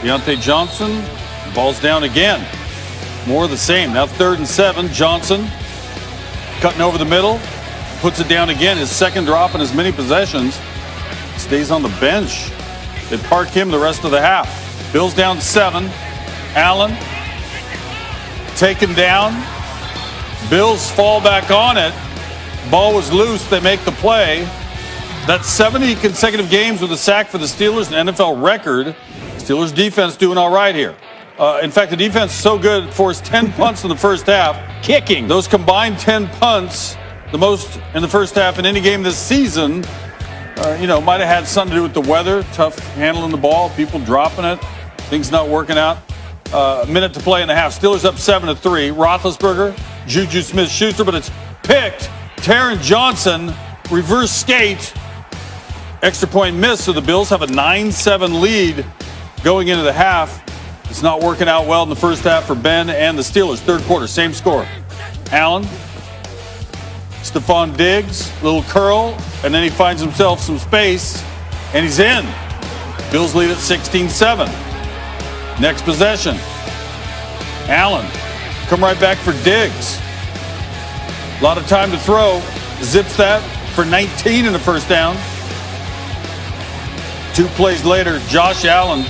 Deontay Johnson, ball's down again. More of the same. Now 3rd and 7. Johnson cutting over the middle, puts it down again. His second drop in as many possessions. Stays on the bench. They park him the rest of the half. Bills down 7. Allen taken down. Bills fall back on it. Ball was loose. They make the play. That's 70 consecutive games with a sack for the Steelers, an NFL record. Steelers defense doing all right here. In fact, the defense is so good, it forced 10 punts in the first half. Kicking. Those combined 10 punts, the most in the first half in any game this season, might have had something to do with the weather, tough handling the ball, people dropping it, things not working out. A minute to play in the half. Steelers up 7-3. Roethlisberger, Juju Smith-Schuster, but it's picked. Taron Johnson, reverse skate. Extra point miss, so the Bills have a 9-7 lead going into the half. It's not working out well in the first half for Ben and the Steelers. Third quarter, same score. Allen, Stephon Diggs, little curl, and then he finds himself some space, and he's in. Bills lead at 16-7. Next possession. Allen, come right back for Diggs. A lot of time to throw. Zips that for 19 in the first down. 2 plays later, Josh Allen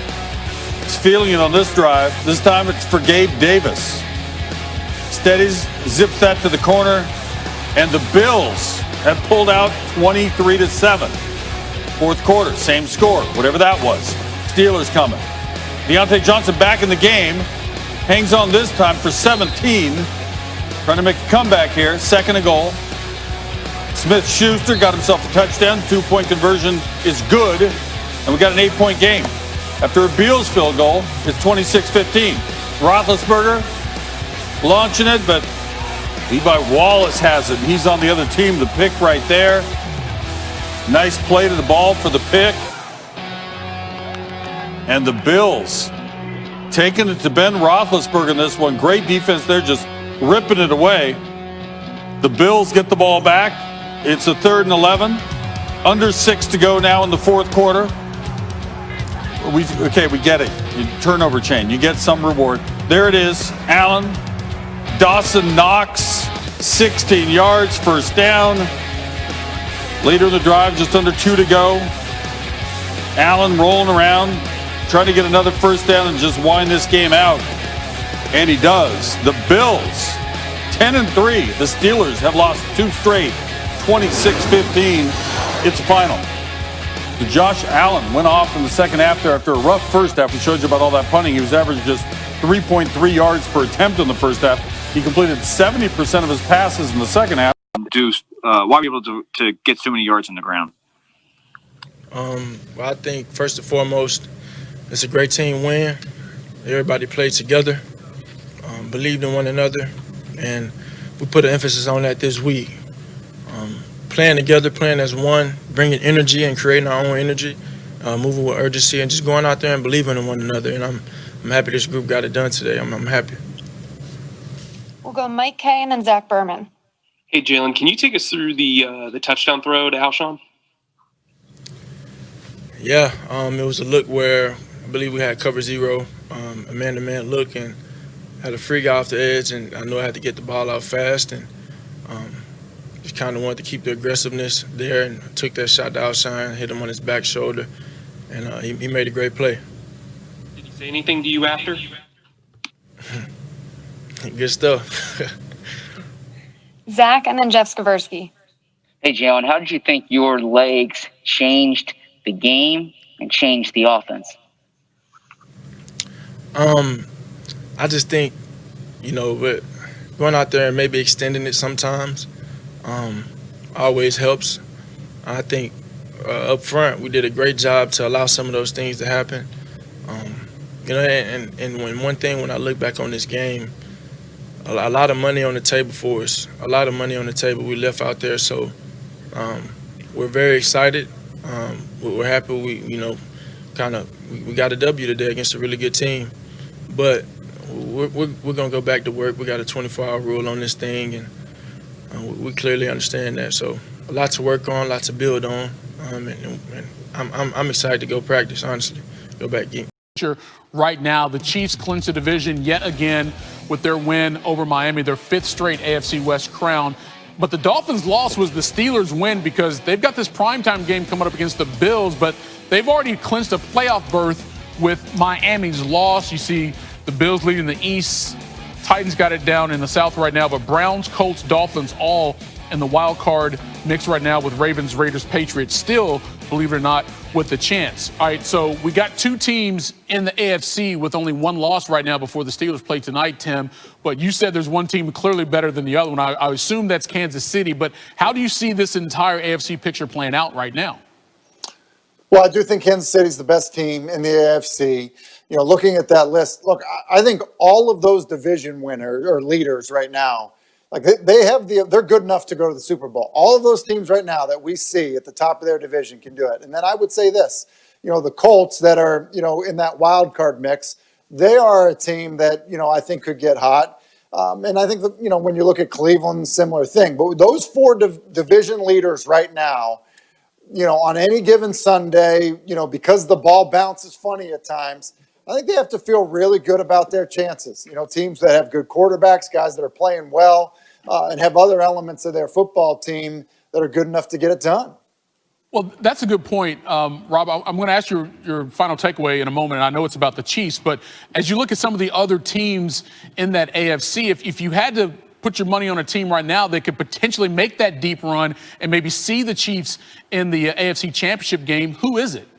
is feeling it on this drive. This time it's for Gabe Davis. Steadies, zips that to the corner, and the Bills have pulled out 23-7. Fourth quarter, same score, whatever that was. Steelers coming. Deontay Johnson back in the game. Hangs on this time for 17. Trying to make a comeback here. Second and goal. Smith-Schuster got himself a touchdown. 2-point conversion is good. And we got an 8-point game. After a Beals field goal, it's 26-15. Roethlisberger launching it, but Levi Wallace has it. He's on the other team. The pick right there. Nice play to the ball for the pick. And the Bills taking it to Ben Roethlisberger in this one. Great defense there, just ripping it away. The Bills get the ball back. It's a 3rd and 11. Under 6 to go now in the fourth quarter. We get it. Turnover chain. You get some reward. There it is. Allen. Dawson Knox. 16 yards. First down. Later in the drive, just under 2 to go. Allen rolling around, trying to get another first down and just wind this game out. And he does. The Bills, 10-3. The Steelers have lost 2 straight, 26-15. It's final. So Josh Allen went off in the second half there after a rough first half. We showed you about all that punting. He was averaging just 3.3 yards per attempt in the first half. He completed 70% of his passes in the second half. Why were you able to get so many yards on the ground? Well, I think first and foremost, it's a great team win. Everybody played together, believed in one another, and we put an emphasis on that this week. Playing together, playing as one, bringing energy and creating our own energy, moving with urgency, and just going out there and believing in one another. And I'm happy this group got it done today. I'm happy. We'll go Mike Kay and then Zach Berman. Hey, Jalen, can you take us through the touchdown throw to Alshon? Yeah, it was a look where I believe we had cover 0, a man-to-man look, and had a free guy off the edge, and I knew I had to get the ball out fast, and just kind of wanted to keep the aggressiveness there, and took that shot to Alshon, hit him on his back shoulder, and he made a great play. Did he say anything to you after? Good stuff. Zach and then Jeff Skversky. Hey, Jalen, how did you think your legs changed the game and changed the offense? I just think, going out there and maybe extending it sometimes always helps. I think up front we did a great job to allow some of those things to happen. And when I look back on this game, a lot of money on the table for us. A lot of money on the table we left out there. So we're very excited. We're happy we got a W today against a really good team. But we're going to go back to work. We got a 24-hour rule on this thing, and we clearly understand that. So a lot to work on, a lot to build on. And I'm excited to go practice, honestly. Go back, right now. The Chiefs clinch the division yet again with their win over Miami, their 5th straight AFC West crown. But the Dolphins' loss was the Steelers' win because they've got this primetime game coming up against the Bills, but they've already clinched a playoff berth with Miami's loss. You see the Bills leading the East. Titans got it down in the South right now, but Browns, Colts, Dolphins all in the wild card mix right now with Ravens, Raiders, Patriots still, believe it or not, with the chance. All right, so we got 2 teams in the AFC with only 1 loss right now before the Steelers play tonight, Tim. But you said there's one team clearly better than the other one. I assume that's Kansas City. But how do you see this entire AFC picture playing out right now? Well, I do think Kansas City's the best team in the AFC. Looking at that list, look, I think all of those division winners or leaders right now, like they're good enough to go to the Super Bowl. All of those teams right now that we see at the top of their division can do it. And then I would say this, the Colts that are, in that wild card mix, they are a team that, I think could get hot. And I think that, when you look at Cleveland, similar thing. But those 4 division leaders right now, on any given Sunday, because the ball bounces funny at times, I think they have to feel really good about their chances. Teams that have good quarterbacks, guys that are playing well, and have other elements of their football team that are good enough to get it done. Well, that's a good point, Rob. I'm going to ask your final takeaway in a moment, and I know it's about the Chiefs. But as you look at some of the other teams in that AFC, if you had to put your money on a team right now that could potentially make that deep run and maybe see the Chiefs in the AFC Championship game, who is it?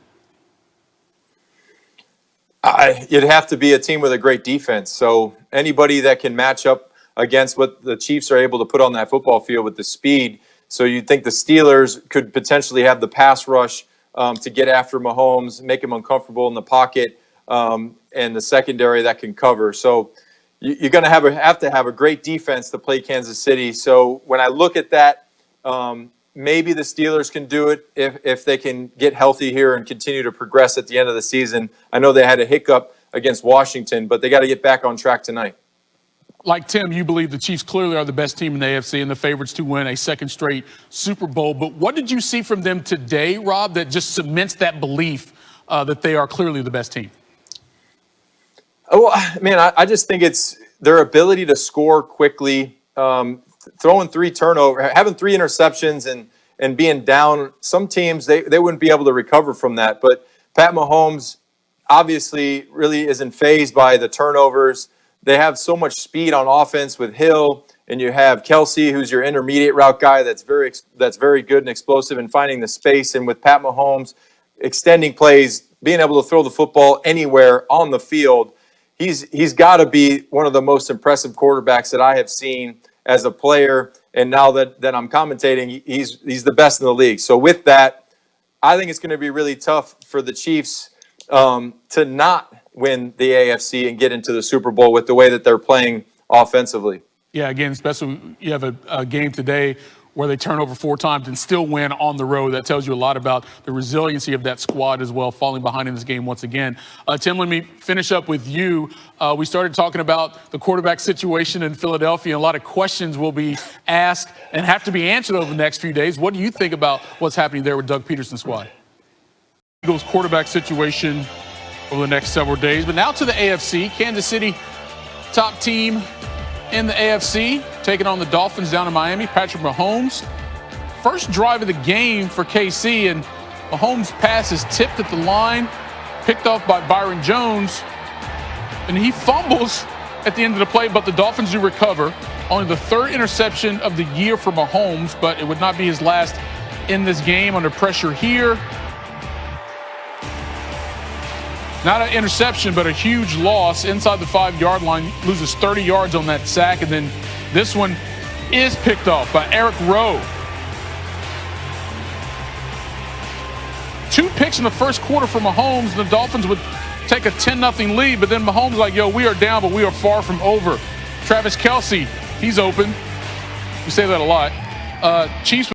It'd have to be a team with a great defense. So anybody that can match up against what the Chiefs are able to put on that football field with the speed. So you'd think the Steelers could potentially have the pass rush to get after Mahomes, make him uncomfortable in the pocket, and the secondary that can cover. So you're going to have to have a great defense to play Kansas City. So when I look at that, maybe the Steelers can do it if they can get healthy here and continue to progress at the end of the season. I know they had a hiccup against Washington, but they got to get back on track tonight. Like Tim, you believe the Chiefs clearly are the best team in the AFC and the favorites to win a 2nd straight Super Bowl. But what did you see from them today, Rob, that just cements that belief that they are clearly the best team? Oh, man, I just think it's their ability to score quickly, throwing 3 turnovers, having 3 interceptions and being down. Some teams, they wouldn't be able to recover from that. But Pat Mahomes obviously really isn't fazed by the turnovers. They have so much speed on offense with Hill, and you have Kelsey, who's your intermediate route guy that's very good and explosive in finding the space. And with Pat Mahomes extending plays, being able to throw the football anywhere on the field, he's got to be one of the most impressive quarterbacks that I have seen as a player. And now that I'm commentating, he's the best in the league. So with that, I think it's going to be really tough for the Chiefs to not win the AFC and get into the Super Bowl with the way that they're playing offensively. Yeah, again, especially you have a game today where they turn over 4 times and still win on the road. That tells you a lot about the resiliency of that squad as well, falling behind in this game once again. Tim, let me finish up with you. We started talking about the quarterback situation in Philadelphia. A lot of questions will be asked and have to be answered over the next few days. What do you think about what's happening there with Doug Peterson's squad? Eagles quarterback situation over the next several days. But now to the AFC. Kansas City, top team in the AFC, taking on the Dolphins down in Miami. Patrick Mahomes, first drive of the game for KC, and Mahomes' pass is tipped at the line, picked off by Byron Jones, and he fumbles at the end of the play, but the Dolphins do recover. Only the 3rd interception of the year for Mahomes, but it would not be his last in this game. Under pressure here. Not an interception, but a huge loss inside the 5-yard line. Loses 30 yards on that sack. And then this one is picked off by Eric Rowe. 2 picks in the first quarter for Mahomes. The Dolphins would take a 10-0 lead, but then Mahomes like, yo, we are down, but we are far from over. Travis Kelce, he's open. We say that a lot. Chiefs